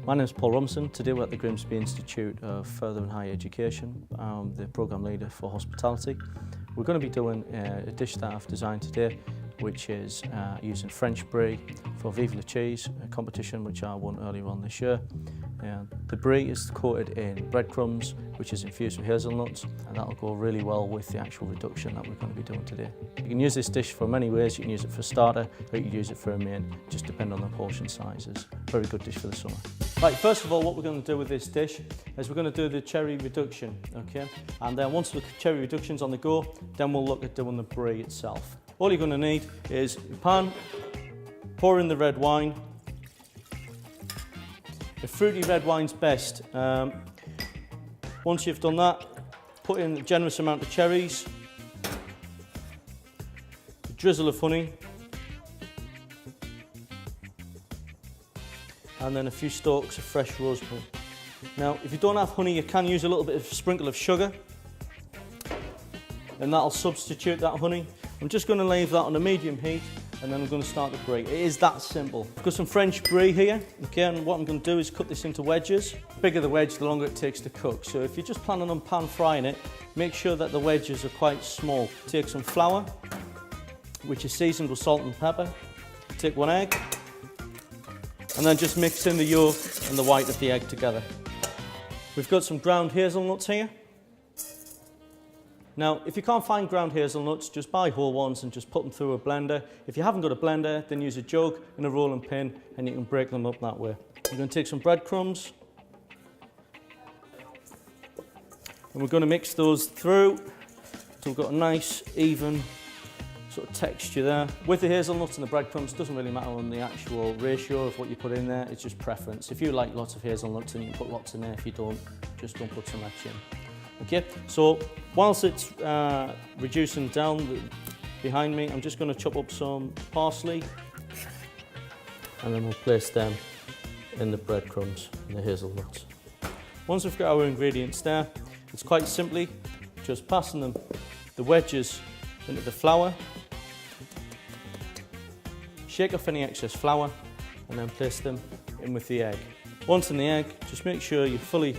My name is Paul Robinson. Today we're at the Grimsby Institute of Further and Higher Education. I'm the Programme Leader for Hospitality. We're going to be doing a dish that I've designed today, which is using French Brie for Vive cheese, a competition which I won earlier on this year. The Brie is coated in breadcrumbs, which is infused with hazelnuts, and that'll go really well with the actual reduction that we're going to be doing today. You can use this dish for many ways. You can use it for a starter, or you can use it for a main, just depending on the portion sizes. Very good dish for the summer. Right, first of all, what we're going to do with this dish is we're going to do the cherry reduction, okay? And then once the cherry reduction's on the go, then we'll look at doing the Brie itself. All you're going to need is a pan, pour in the red wine. The fruity red wine's best. Once you've done that, put in a generous amount of cherries, a drizzle of honey, and then a few stalks of fresh rosemary. Now, if you don't have honey, you can use a little bit of sprinkle of sugar, and that'll substitute that honey. I'm just going to leave that on a medium heat, and then I'm going to start the Brie. It is that simple. I've got some French Brie here, okay, and what I'm going to do is cut this into wedges. The bigger the wedge, the longer it takes to cook. So if you're just planning on pan frying it, make sure that the wedges are quite small. Take some flour, which is seasoned with salt and pepper. Take one egg, and then just mix in the yolk and the white of the egg together. We've got some ground hazelnuts here. Now, if you can't find ground hazelnuts, just buy whole ones and just put them through a blender. If you haven't got a blender, then use a jug and a rolling pin, and you can break them up that way. We're going to take some breadcrumbs, and we're going to mix those through so we've got a nice, even sort of texture there. With the hazelnuts and the breadcrumbs, it doesn't really matter on the actual ratio of what you put in there, it's just preference. If you like lots of hazelnuts, then you can put lots in there. If you don't, just don't put so much in. Okay, so whilst it's reducing down behind me, I'm just going to chop up some parsley, and then we'll place them in the breadcrumbs and the hazelnuts. Once we've got our ingredients there, it's quite simply just passing them, the wedges, into the flour, shake off any excess flour, and then place them in with the egg. Once in the egg, just make sure you fully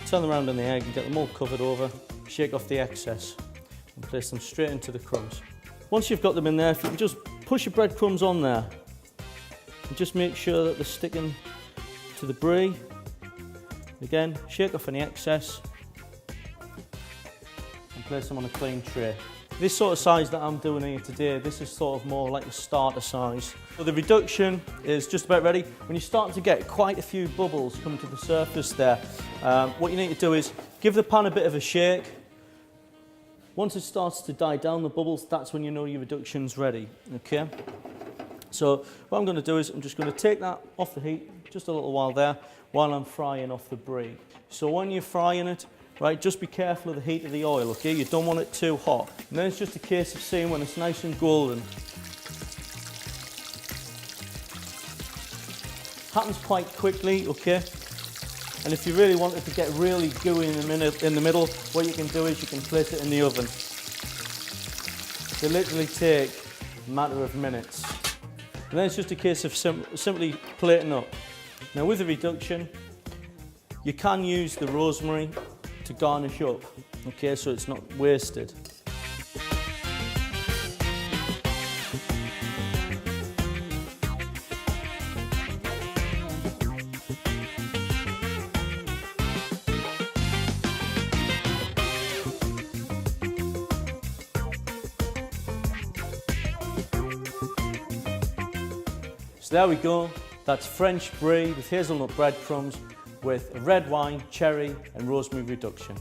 turn them around in the egg and get them all covered over, shake off the excess, and place them straight into the crumbs. Once you've got them in there, if you can just push your breadcrumbs on there, and just make sure that they're sticking to the Brie. Again, shake off any excess, and place them on a clean tray. This sort of size that I'm doing here today, this is sort of more like a starter size. So the reduction is just about ready. When you start to get quite a few bubbles come to the surface there, what you need to do is give the pan a bit of a shake. Once it starts to die down, the bubbles, that's when you know your reduction's ready, okay? So what I'm going to do is I'm just going to take that off the heat, just a little while there, while I'm frying off the Brie. So when you're frying it, right, just be careful of the heat of the oil, okay? You don't want it too hot. And then it's just a case of seeing when it's nice and golden. Happens quite quickly, okay? And if you really want it to get really gooey in the middle, what you can do is you can place it in the oven. They literally take a matter of minutes. And then it's just a case of simply plating up. Now with the reduction, you can use the rosemary to garnish up, okay, so it's not wasted. So there we go, that's French Brie with hazelnut breadcrumbs with a red wine, cherry and rosemary reduction.